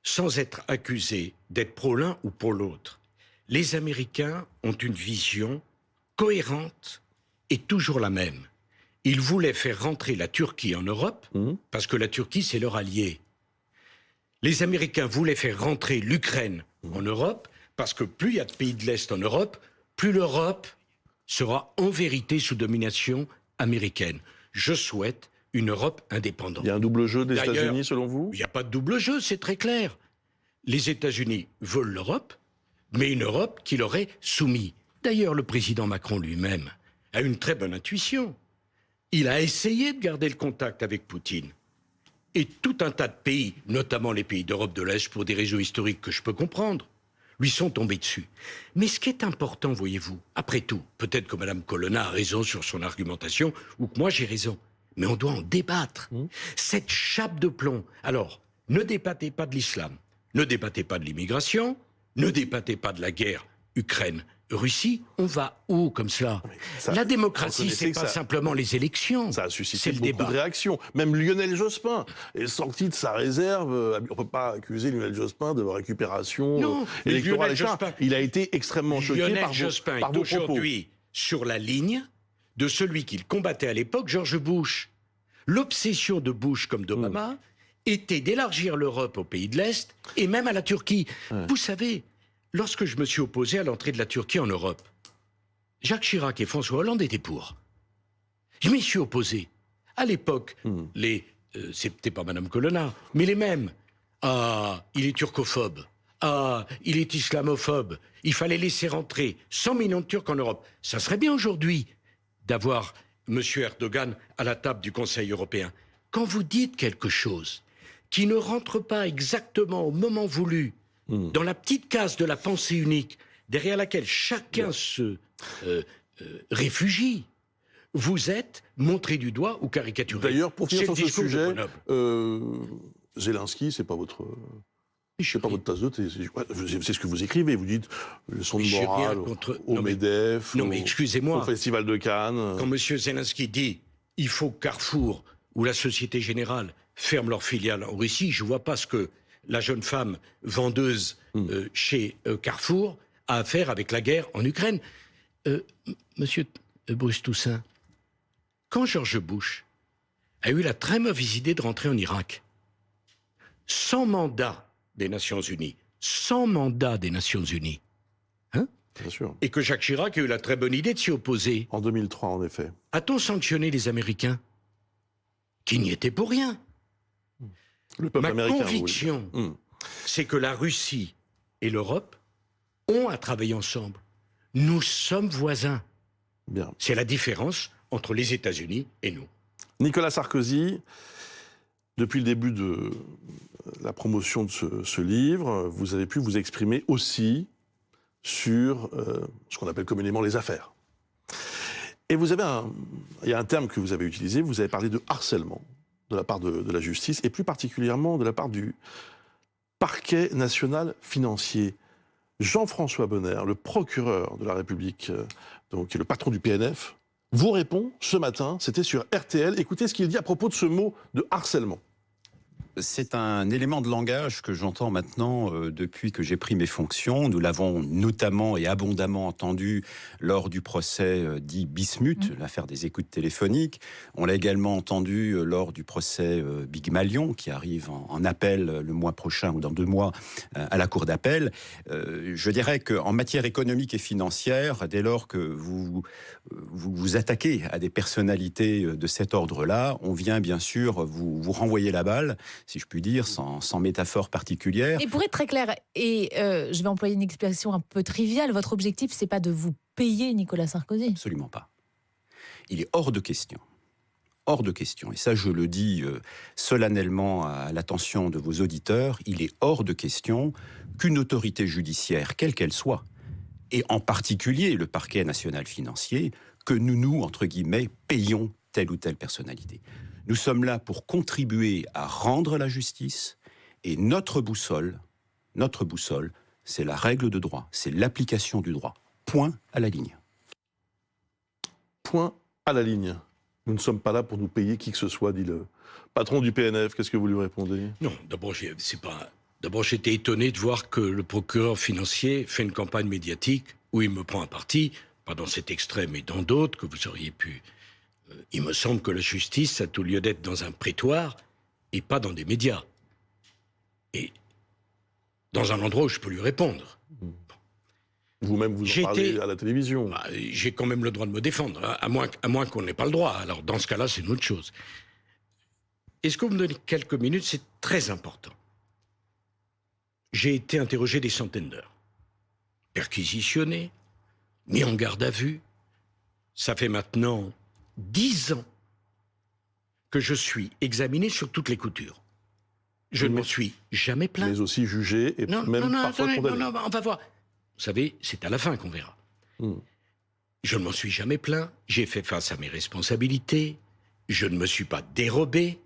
sans être accusé d'être pro l'un ou pour l'autre. Les Américains ont une vision cohérente et toujours la même. Ils voulaient faire rentrer la Turquie en Europe, parce que la Turquie, c'est leur allié. Les Américains voulaient faire rentrer l'Ukraine en Europe, parce que plus il y a de pays de l'Est en Europe, plus l'Europe sera en vérité sous domination américaine. Je souhaite une Europe indépendante. Il y a un double jeu des États-Unis, selon vous? Il n'y a pas de double jeu, c'est très clair. Les États-Unis veulent l'Europe, mais une Europe qui leur est soumise. D'ailleurs, le président Macron lui-même a une très bonne intuition. Il a essayé de garder le contact avec Poutine. Et tout un tas de pays, notamment les pays d'Europe de l'Est, pour des raisons historiques que je peux comprendre, lui sont tombés dessus. Mais ce qui est important, voyez-vous, après tout, peut-être que Mme Colonna a raison sur son argumentation, ou que moi j'ai raison, mais on doit en débattre. Cette chape de plomb. Alors, ne débattez pas de l'islam, ne débattez pas de l'immigration, ne débattez pas de la guerre Ukraine-Russie. On va où comme cela? La démocratie, c'est pas simplement les élections. Ça a suscité beaucoup de réactions. Même Lionel Jospin est sorti de sa réserve. On ne peut pas accuser Lionel Jospin de récupération électorale. Il a été extrêmement choqué par vos propos. Lionel Jospin est aujourd'hui sur la ligne de celui qu'il combattait à l'époque, George Bush. L'obsession de Bush comme d'Obama était d'élargir l'Europe aux pays de l'Est et même à la Turquie. Vous savez, lorsque je me suis opposé à l'entrée de la Turquie en Europe, Jacques Chirac et François Hollande étaient pour. Je m'y suis opposé. À l'époque, c'était pas Mme Colonna, mais les mêmes. Ah, il est turcophobe. Ah, il est islamophobe. Il fallait laisser rentrer 100 millions de Turcs en Europe. Ça serait bien aujourd'hui d'avoir M. Erdogan à la table du Conseil européen. Quand vous dites quelque chose qui ne rentre pas exactement au moment voulu, dans la petite case de la pensée unique, derrière laquelle chacun se réfugie, vous êtes montré du doigt ou caricaturé. D'ailleurs, pour finir sur ce sujet, Zelensky, c'est pas votre... Je sais pas votre tasse de thé. C'est ce que vous écrivez. Vous dites leçon de morale au MEDEF, au Festival de Cannes. Quand M. Zelensky dit il faut que Carrefour ou la Société Générale ferment leur filiale en Russie, je ne vois pas ce que la jeune femme vendeuse chez Carrefour a à faire avec la guerre en Ukraine. Monsieur Bruce Toussaint, quand George Bush a eu la très mauvaise idée de rentrer en Irak, sans mandat des Nations Unies, sans mandat des Nations Unies, bien sûr. Et que Jacques Chirac a eu la très bonne idée de s'y opposer. En 2003, en effet. A-t-on sanctionné les Américains qui n'y étaient pour rien? Le peuple américain. Ma conviction, c'est que la Russie et l'Europe ont à travailler ensemble. Nous sommes voisins. Bien. C'est la différence entre les États-Unis et nous. Nicolas Sarkozy, depuis le début de la promotion de ce livre, vous avez pu vous exprimer aussi sur ce qu'on appelle communément les affaires. Et il y a un terme que vous avez utilisé, vous avez parlé de harcèlement de la part de la justice, et plus particulièrement de la part du parquet national financier. Jean-François Bonner, le procureur de la République, donc le patron du PNF, vous répond ce matin, c'était sur RTL. Écoutez ce qu'il dit à propos de ce mot de harcèlement. C'est un élément de langage que j'entends maintenant depuis que j'ai pris mes fonctions. Nous l'avons notamment et abondamment entendu lors du procès dit Bismuth, l'affaire des écoutes téléphoniques. On l'a également entendu lors du procès Big Malion, qui arrive en appel le mois prochain ou dans 2 mois à la cour d'appel. Je dirais qu'en matière économique et financière, dès lors que vous vous attaquez à des personnalités de cet ordre-là, on vient bien sûr vous renvoyer la balle, si je puis dire, sans métaphore particulière. Et pour être très clair, et je vais employer une expression un peu triviale, votre objectif, c'est pas de vous payer Nicolas Sarkozy? Absolument pas. Il est hors de question, et ça je le dis solennellement à l'attention de vos auditeurs, il est hors de question qu'une autorité judiciaire, quelle qu'elle soit, et en particulier le parquet national financier, que nous, entre guillemets, payons telle ou telle personnalité. Nous sommes là pour contribuer à rendre la justice, et notre boussole, c'est la règle de droit, c'est l'application du droit. Point à la ligne. Point à la ligne. Nous ne sommes pas là pour nous payer qui que ce soit, dit le patron du PNF. Qu'est-ce que vous lui répondez? Non, d'abord, j'étais étonné de voir que le procureur financier fait une campagne médiatique où il me prend un parti, pas dans cet extrait, mais dans d'autres que vous auriez pu... Il me semble que la justice a tout lieu d'être dans un prétoire et pas dans des médias. Et dans un endroit où je peux lui répondre. Vous-même, vous en parlez à la télévision. J'ai quand même le droit de me défendre, hein, à moins qu'on n'ait pas le droit. Alors, dans ce cas-là, c'est une autre chose. Est-ce que vous me donnez quelques minutes? C'est très important. J'ai été interrogé des centaines d'heures. Perquisitionné, mis en garde à vue. Ça fait maintenant 10 ans que je suis examiné sur toutes les coutures. Je ne me suis jamais plaint. Mais aussi jugé et même parfois condamné. Non, on va voir. Vous savez, c'est à la fin qu'on verra. Je ne m'en suis jamais plaint. J'ai fait face à mes responsabilités. Je ne me suis pas dérobé.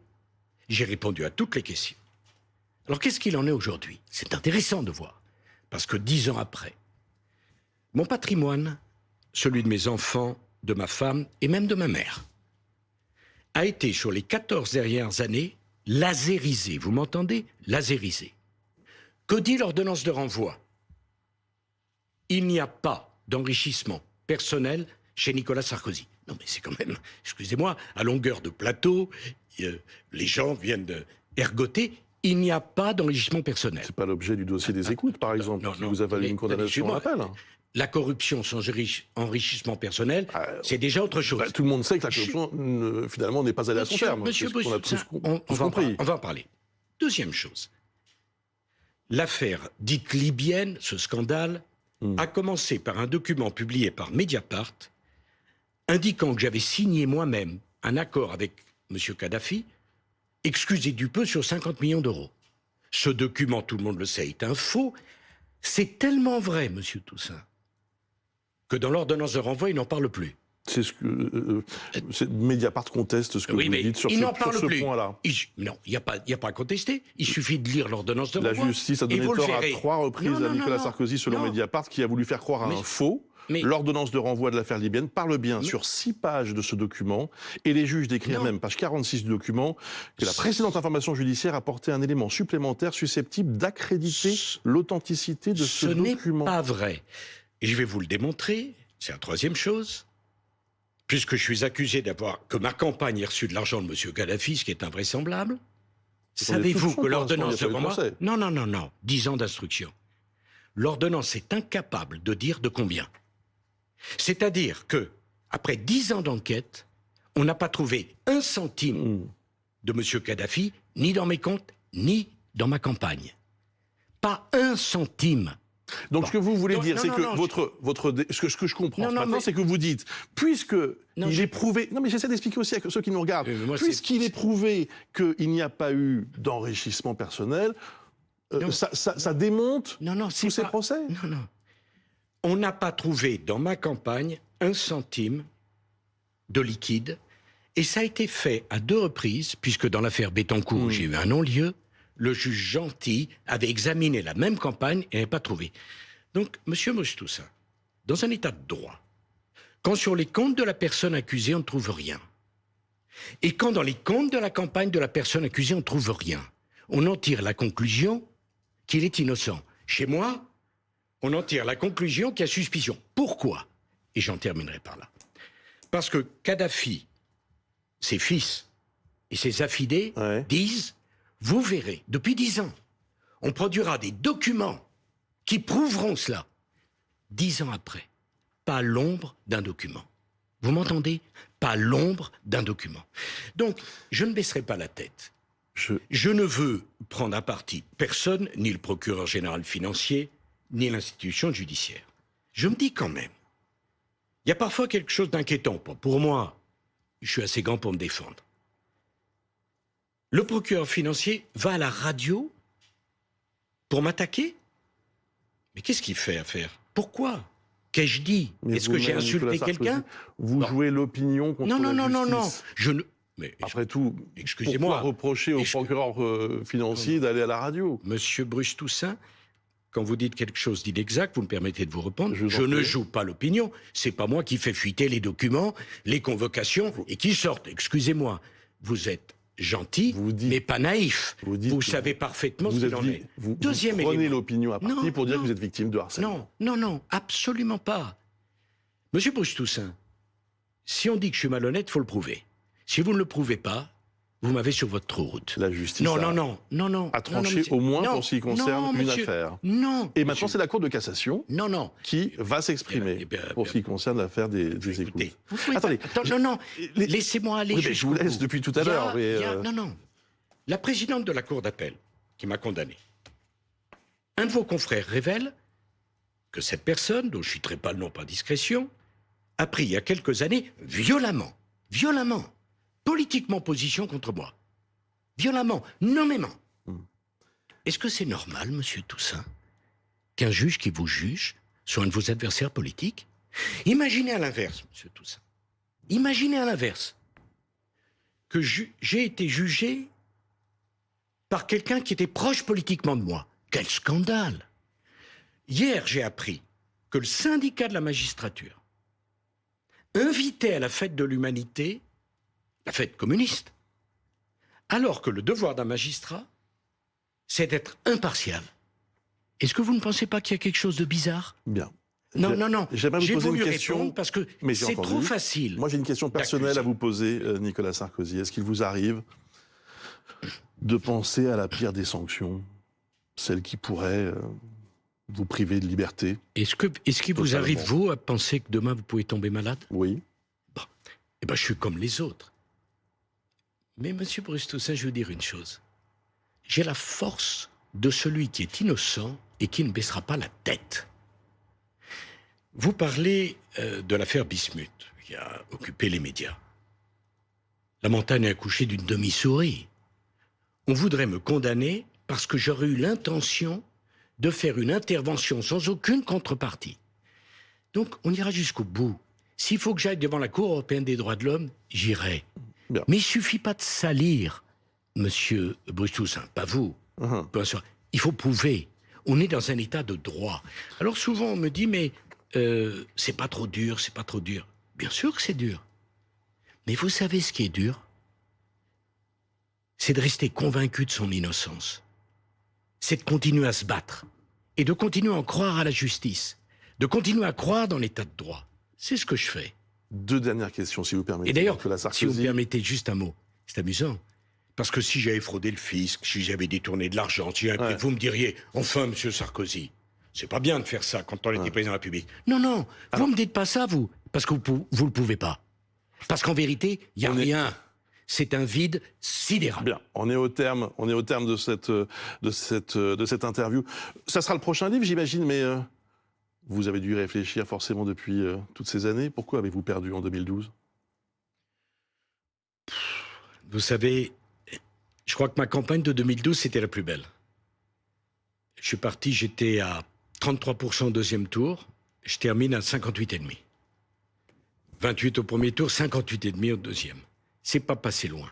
J'ai répondu à toutes les questions. Alors, qu'est-ce qu'il en est aujourd'hui? C'est intéressant de voir. Parce que 10 ans après, mon patrimoine, celui de mes enfants, de ma femme et même de ma mère, a été sur les 14 dernières années lasérisé. Vous m'entendez? Lasérisé. Que dit l'ordonnance de renvoi? Il n'y a pas d'enrichissement personnel chez Nicolas Sarkozy. Non mais c'est quand même, excusez-moi, à longueur de plateau, les gens viennent ergoter. Il n'y a pas d'enrichissement personnel. C'est pas l'objet du dossier des écoutes, par exemple, qui vous a valu une condamnation en appel. La corruption sans enrichissement personnel, c'est déjà autre chose. Tout le monde sait que la corruption, finalement, n'est pas allée à son terme. Monsieur on va en parler. Deuxième chose. L'affaire dite libyenne, ce scandale, a commencé par un document publié par Mediapart indiquant que j'avais signé moi-même un accord avec M. Kadhafi, excusez du peu, sur 50 millions d'euros. Ce document, tout le monde le sait, est un faux. C'est tellement vrai, Monsieur Toussaint, que dans l'ordonnance de renvoi, il n'en parle plus. C'est ce que Mediapart conteste ce que vous dites sur ce point-là. Non, il n'y a pas à contester. Il suffit de lire l'ordonnance de renvoi. La justice a donné tort à 3 reprises à Nicolas Sarkozy, selon Mediapart, qui a voulu faire croire à un faux. L'ordonnance de renvoi de l'affaire libyenne parle bien sur 6 pages de ce document, et les juges décrivent même, page 46 du document, que la précédente information judiciaire apportait un élément supplémentaire susceptible d'accréditer l'authenticité de ce document. Ce n'est pas vrai. Et je vais vous le démontrer. C'est la troisième chose. Puisque je suis accusé que ma campagne ait reçu de l'argent de M. Kadhafi, ce qui est invraisemblable, savez-vous que l'ordonnance de renvoi... Non, 10 ans d'instruction. L'ordonnance est incapable de dire de combien. C'est-à-dire que, après 10 ans d'enquête, on n'a pas trouvé un centime de M. Kadhafi, ni dans mes comptes, ni dans ma campagne. Pas un centime. Donc, ce que vous voulez dire, c'est que ce que je comprends maintenant, c'est que vous dites, puisque il est prouvé... Non, mais j'essaie d'expliquer aussi à ceux qui nous regardent. Puisqu'il est prouvé qu'il n'y a pas eu d'enrichissement personnel, ça démonte tous ces procès. Non. On n'a pas trouvé dans ma campagne un centime de liquide. Et ça a été fait à 2 reprises, puisque dans l'affaire Bettencourt, j'ai eu un non-lieu, le juge Gentil avait examiné la même campagne et n'avait pas trouvé. Donc, monsieur Bruce-Toussaint, dans un état de droit, quand sur les comptes de la personne accusée, on ne trouve rien, et quand dans les comptes de la campagne de la personne accusée, on ne trouve rien, on en tire la conclusion qu'il est innocent. Chez moi, on en tire la conclusion qu'il y a suspicion. Pourquoi? Et j'en terminerai par là. Parce que Kadhafi, ses fils et ses affidés disent, vous verrez, depuis 10 ans, on produira des documents qui prouveront cela. 10 ans après, pas l'ombre d'un document. Vous m'entendez? Pas l'ombre d'un document. Donc, je ne baisserai pas la tête. Je ne veux prendre à partie personne, ni le procureur général financier, ni l'institution judiciaire. Je me dis quand même, il y a parfois quelque chose d'inquiétant. Pour moi, je suis assez grand pour me défendre. Le procureur financier va à la radio pour m'attaquer? Mais qu'est-ce qu'il fait à faire? Pourquoi? Qu'ai-je dit? Est-ce que j'ai insulté quelqu'un? Vous jouez l'opinion contre la justice. Non. Je ne... Mais, après tout, excusez-moi, pourquoi reprocher au procureur financier d'aller à la radio? Monsieur Bruce-Toussaint, quand vous dites quelque chose d'inexact, vous me permettez de vous répondre. Je ne joue pas l'opinion. C'est pas moi qui fais fuiter les documents, les convocations et qui sortent. Excusez-moi. Vous êtes gentil, mais pas naïf. Vous savez parfaitement ce qu'il en est. Vous prenez l'opinion à partie pour dire que vous êtes victime de harcèlement. Non, absolument pas. Monsieur Bruce-Toussaint, si on dit que je suis malhonnête, il faut le prouver. Si vous ne le prouvez pas, vous m'avez sur votre route. La justice a tranché au moins pour ce qui concerne une affaire. Non. Et maintenant, c'est la Cour de cassation qui va s'exprimer pour ce qui concerne l'affaire des écoutes. Attendez. Non. Laissez-moi aller. Oui, je vous laisse depuis tout à l'heure. Non. La présidente de la Cour d'appel qui m'a condamné, un de vos confrères révèle que cette personne, dont je ne citerai pas le nom par discrétion, a pris il y a quelques années violemment, politiquement position contre moi. Violemment, nommément. Est-ce que c'est normal, monsieur Toussaint, qu'un juge qui vous juge soit un de vos adversaires politiques? Imaginez à l'inverse, monsieur Toussaint. Imaginez à l'inverse que j'ai été jugé par quelqu'un qui était proche politiquement de moi. Quel scandale! Hier, j'ai appris que le syndicat de la magistrature invitait à la fête de l'humanité, la fête communiste, alors que le devoir d'un magistrat, c'est d'être impartial. Est-ce que vous ne pensez pas qu'il y a quelque chose de bizarre? Bien. Non. J'aimerais vous poser une question parce que c'est trop facile. Moi, j'ai une question personnelle à vous poser, Nicolas Sarkozy. Est-ce qu'il vous arrive de penser à la pire des sanctions, celle qui pourrait vous priver de liberté? Est-ce qu'il vous arrive, vous, à penser que demain, vous pouvez tomber malade? Oui. Bon. Eh bien, je suis comme les autres. Mais, monsieur Bruce-Toussaint, je veux dire une chose. J'ai la force de celui qui est innocent et qui ne baissera pas la tête. Vous parlez de l'affaire Bismuth, qui a occupé les médias. La montagne a accouché d'une demi-souris. On voudrait me condamner parce que j'aurais eu l'intention de faire une intervention sans aucune contrepartie. Donc, on ira jusqu'au bout. S'il faut que j'aille devant la Cour européenne des droits de l'homme, j'irai. Bien. Mais il ne suffit pas de salir, monsieur Bruce-Toussaint, pas vous. Il faut prouver. On est dans un état de droit. Alors souvent, on me dit, mais c'est pas trop dur, c'est pas trop dur. Bien sûr que c'est dur. Mais vous savez ce qui est dur? C'est de rester convaincu de son innocence. C'est de continuer à se battre. Et de continuer à en croire à la justice. De continuer à croire dans l'état de droit. C'est ce que je fais. 2 dernières questions, si vous permettez. Et d'ailleurs, si vous me permettez juste un mot, c'est amusant. Parce que si j'avais fraudé le fisc, si j'avais détourné de l'argent, vous me diriez, enfin, monsieur Sarkozy, c'est pas bien de faire ça quand on était président de la République. Non, vous me dites pas ça, vous, parce que vous le pouvez pas. Parce qu'en vérité, il n'y a rien. C'est un vide sidéral. Bien, on est au terme de cette interview. Ça sera le prochain livre, j'imagine, mais vous avez dû y réfléchir forcément depuis toutes ces années. Pourquoi avez-vous perdu en 2012 ? Vous savez, je crois que ma campagne de 2012, c'était la plus belle. Je suis parti, j'étais à 33% au deuxième tour. Je termine à 58,5%. 28 au premier tour, 58,5 au deuxième. C'est pas passé loin.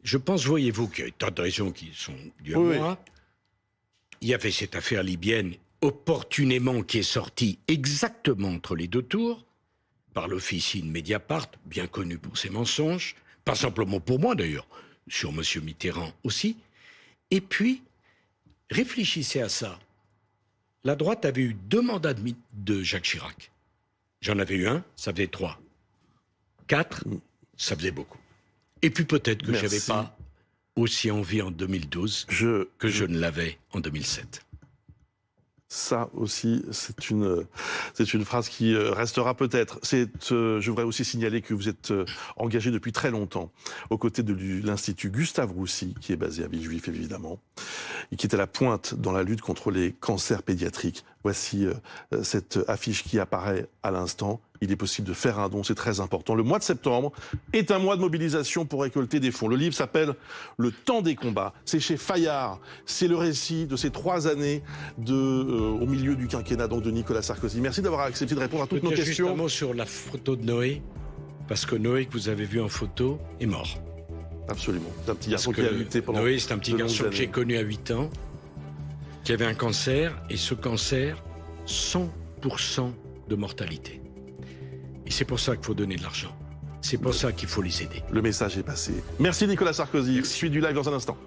Je pense, voyez-vous, qu'il y a tant de raisons qui sont dues à moi. Il y avait cette affaire libyenne, opportunément, qui est sortie exactement entre les deux tours, par l'officine Mediapart, bien connu pour ses mensonges, pas simplement pour moi d'ailleurs, sur M. Mitterrand aussi. Et puis, réfléchissez à ça. La droite avait eu 2 mandats de Jacques Chirac. J'en avais eu 1, ça faisait 3. 4, ça faisait beaucoup. Et puis peut-être que je n'avais pas aussi envie en 2012 que je ne l'avais en 2007. Ça aussi, c'est une phrase qui restera peut-être. Je voudrais aussi signaler que vous êtes engagé depuis très longtemps aux côtés de l'Institut Gustave Roussy, qui est basé à Villejuif, évidemment, et qui est à la pointe dans la lutte contre les cancers pédiatriques. Voici cette affiche qui apparaît à l'instant. Il est possible de faire un don, c'est très important. Le mois de septembre est un mois de mobilisation pour récolter des fonds. Le livre s'appelle « Le temps des combats ». C'est chez Fayard. C'est le récit de ces 3 années au milieu du quinquennat donc de Nicolas Sarkozy. Merci d'avoir accepté de répondre à toutes nos questions. Juste un mot sur la photo de Noé, parce que Noé, que vous avez vu en photo, est mort. Absolument. C'est un petit garçon qui a lutté pendant Noé, c'est un petit garçon que j'ai connu à 8 ans, qui avait un cancer, et ce cancer, 100% de mortalité. Et c'est pour ça qu'il faut donner de l'argent. C'est pour ça qu'il faut les aider. Le message est passé. Merci Nicolas Sarkozy. Merci. Suite du live dans un instant.